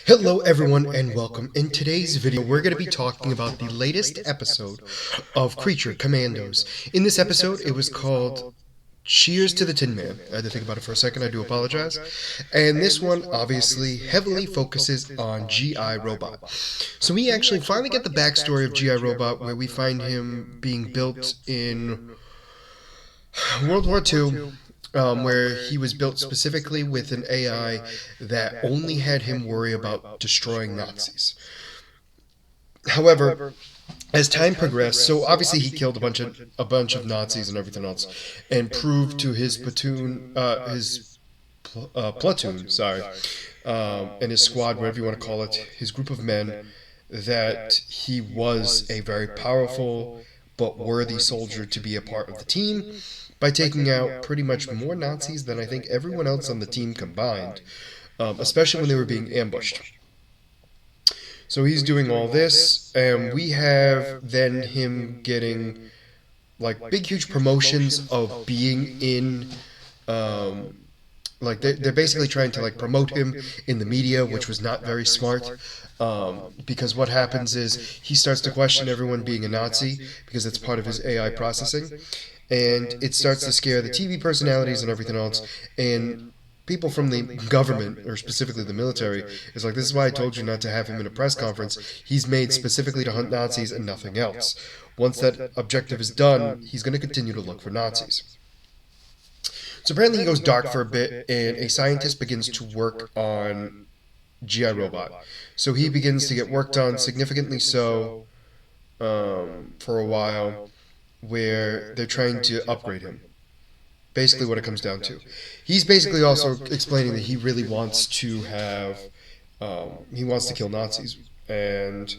Hello everyone and welcome. In today's video we're going to be talking about the latest episode of Creature Commandos. In this episode it was called Cheers to the Tin Man. I had to think about it for a second, I do apologize. And this one obviously heavily focuses on G.I. Robot. So we actually finally get the backstory of G.I. Robot, where we find him being built in World War II, where he was built specifically with an AI that only had him worry about destroying Nazis. However, as time progressed, so obviously he killed a bunch of Nazis and everything else, and proved to his platoon, and his squad, whatever you want to call it, his group of men, that he was a very powerful but worthy soldier to be a part of the team, by taking out pretty much more Nazis than I think everyone else on the team combined, especially when they were being ambushed. So he's doing all this, and we have then him getting like big huge promotions of being in, like they're basically trying to like promote him in the media, which was not very smart. Because what happens is he starts to question everyone being a Nazi because it's part of his AI processing. And it starts to scare the TV personalities and everything else, and people from the government, or specifically the military, is like, this is why I told you not to have him in a press conference. He's made specifically to hunt Nazis and nothing else. Once that objective is done, he's going to continue to look for Nazis. So apparently he goes dark for a bit, and a scientist begins to work on G.I. Robot. So he begins to get worked on, significantly so, for a while, where they're trying to upgrade him. Basically what it comes down to. He's basically also explaining that he really wants to have, he wants to kill Nazis. And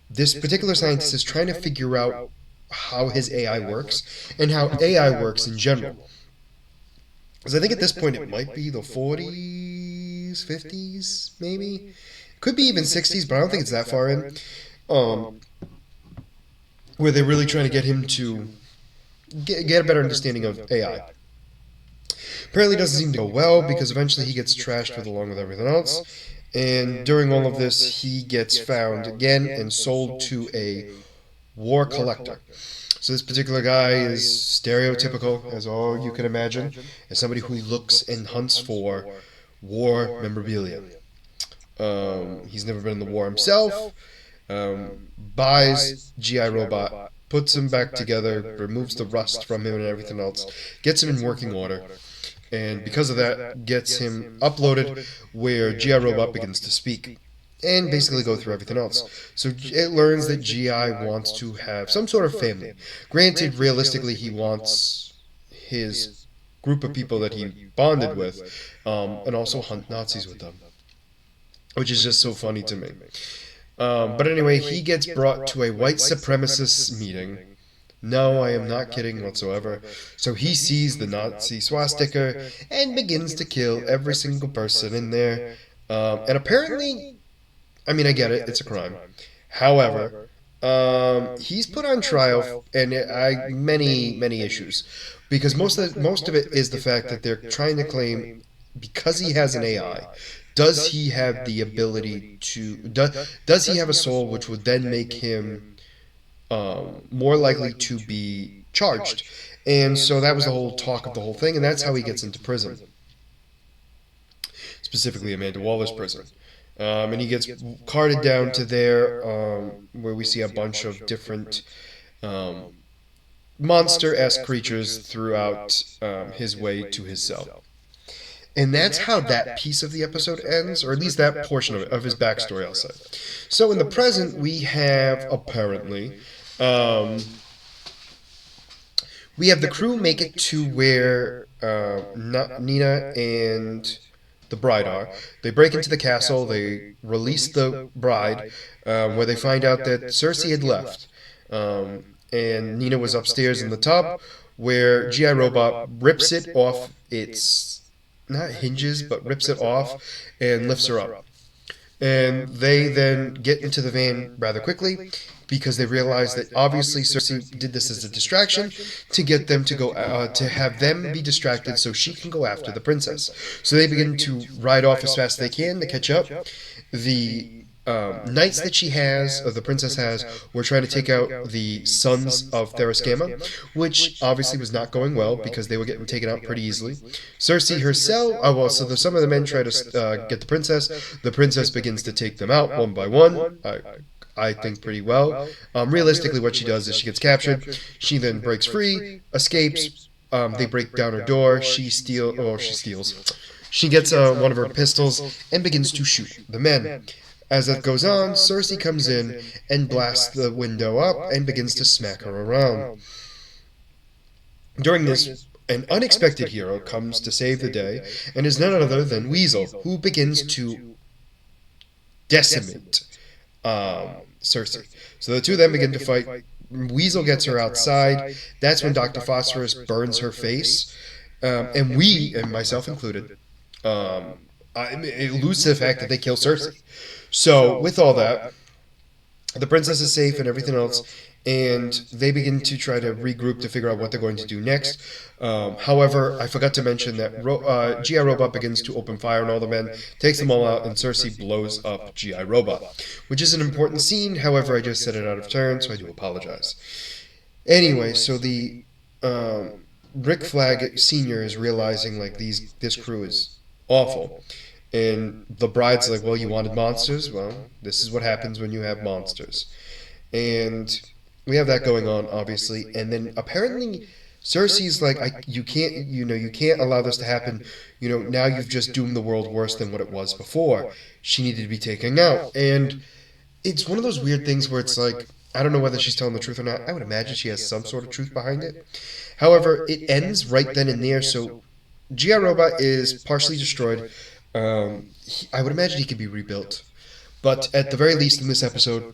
this particular scientist is trying to figure out how his AI works, and how AI works in general. Because I think at this point it might be the 40s, 50s, maybe? Could be even 60s, but I don't think it's that far in. Where they're really trying to get him to get a better understanding of AI. Apparently it doesn't seem to go well, because eventually he gets trashed along with everything else, and during all of this he gets found again and sold to a war collector. So this particular guy is stereotypical, as all you can imagine, as somebody who looks and hunts for war memorabilia. He's never been in the war himself. Buys G.I. Robot, puts him back together, removes the rust from him and everything else, gets him in working order, and because of that, gets him uploaded where G.I. Robot begins to speak, and basically go through everything else. So it learns that G.I. wants to have some sort of family. Granted, realistically, he wants his group of people that he bonded with, and also hunt Nazis with them, which is just so funny to me. But anyway, he gets brought to a white supremacist meeting. No, I am not kidding whatsoever. So he sees the Nazi swastika and begins to kill every single person in there. And apparently, I mean, I get it, it's a crime. However, he's put on trial, and many issues. Because most of it is the fact that they're trying to claim, because he has an AI, does he have the ability to... Does he have a soul which would then make him more likely to be charged? And so that was the whole talk of the whole thing, and that's how he gets into prison. Specifically Amanda Waller's prison. And he gets carted down to there, where we see a bunch of different monster-esque creatures throughout his way to his cell. And that's how that piece of the episode ends, or at least that portion of his backstory, I'll say. So in the present, we have, apparently, we have the crew make it to where Nina and the bride are. They break into the castle, they release the bride, where they find out that Cersei had left. And Nina was upstairs in the tub, where G.I. Robot rips it off its... not hinges, but rips it off and lifts her up. And they then get into the van rather quickly, because they realize that obviously Cersei did this as a distraction to get them to go, to have them be distracted so she can go after the princess. So they begin to ride off as fast as they can to catch up. the knights that she has, or the princess has, were trying to take out the sons of Theraskama, which obviously was not going well because they were getting taken out pretty easily. Cersei herself, so some of the men try to get the princess. The princess begins to take them out one by one. I think pretty well. Realistically, what she does is she gets captured. She then breaks free, escapes. They break down her door. She steals. She gets one of her pistols and begins to shoot the men. As that goes on, Cersei comes in and blasts the window up and begins to smack her around. During this, an unexpected hero comes to save the day and is none other than Weasel, who begins to decimate Cersei. So the two of them begin to fight. Weasel gets her outside. That's when Dr. Phosphorus burns her face. And we, and myself included, lose to the fact that they kill Cersei. So, with all that, the princess is safe and everything else, and they begin to try to regroup to figure out what they're going to do next. However, I forgot to mention that G.I. Robot begins to open fire on all the men, takes them all out, and Cersei blows up G.I. Robot, which is an important scene. However, I just said it out of turn, so I do apologize. Anyway, so the Rick Flag Sr. is realizing like this crew is awful. And the bride's like, well, you wanted monsters? Well, this is what happens when you have monsters. And we have that going on, obviously. And then apparently Cersei's like, you can't allow this to happen. Now you've just doomed the world worse than what it was before. She needed to be taken out. And it's one of those weird things where it's like, I don't know whether she's telling the truth or not. I would imagine she has some sort of truth behind it. However, it ends right then and there. So G.I. Robot is partially destroyed. I would imagine he could be rebuilt. But at the very least in this episode,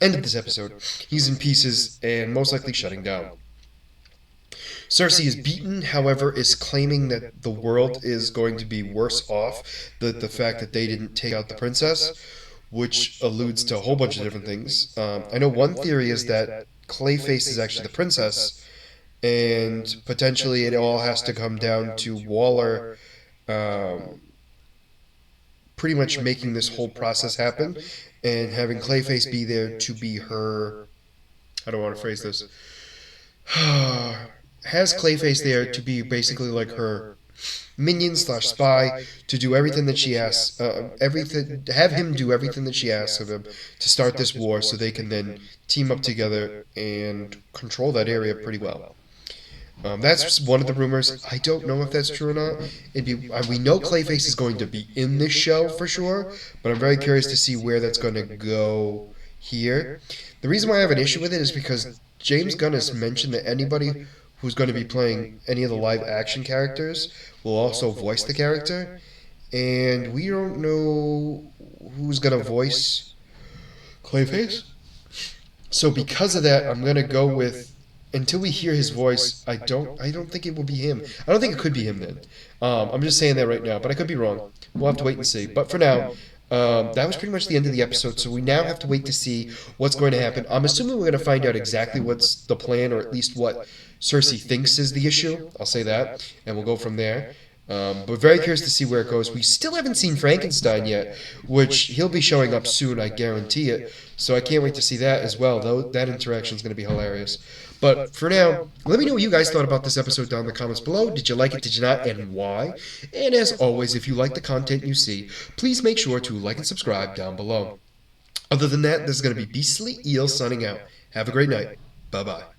end of this episode, he's in pieces and most likely shutting down. Cersei is beaten, however, is claiming that the world is going to be worse off. The fact that they didn't take out the princess, which alludes to a whole bunch of different things. I know one theory is that Clayface is actually the princess, and potentially it all has to come down to Waller pretty much making this whole process happen and having Clayface be there to be her, how do I want to phrase this, has Clayface there to be basically like her minion / spy, to do everything that she asks, have him do everything that she asks of him to start this war so they can then team up together and control that area pretty well. That's one of the rumors. I don't know if that's true or not. We know Clayface is going to be in this show for sure, but I'm very curious to see where that's going to go here. The reason why I have an issue with it is because James Gunn has mentioned that anybody who's going to be playing any of the live action characters will also voice the character, and we don't know who's going to voice Clayface. So because of that, I'm going to go with, until we hear his voice, I don't think it will be him. I don't think it could be him then. I'm just saying that right now, but I could be wrong. We'll have to wait and see. But for now, that was pretty much the end of the episode, so we now have to wait to see what's going to happen. I'm assuming we're going to find out exactly what's the plan, or at least what Cersei thinks is the issue. I'll say that, and we'll go from there. But very curious to see where it goes. We still haven't seen Frankenstein yet, which he'll be showing up soon, I guarantee it. So I can't wait to see that as well, though that interaction is going to be hilarious. But for now, let me know what you guys thought about this episode down in the comments below. Did you like it? Did you not? And why? And as always, if you like the content you see, please make sure to like and subscribe down below. Other than that, this is going to be Beastly Eel signing out. Have a great night. Bye-bye.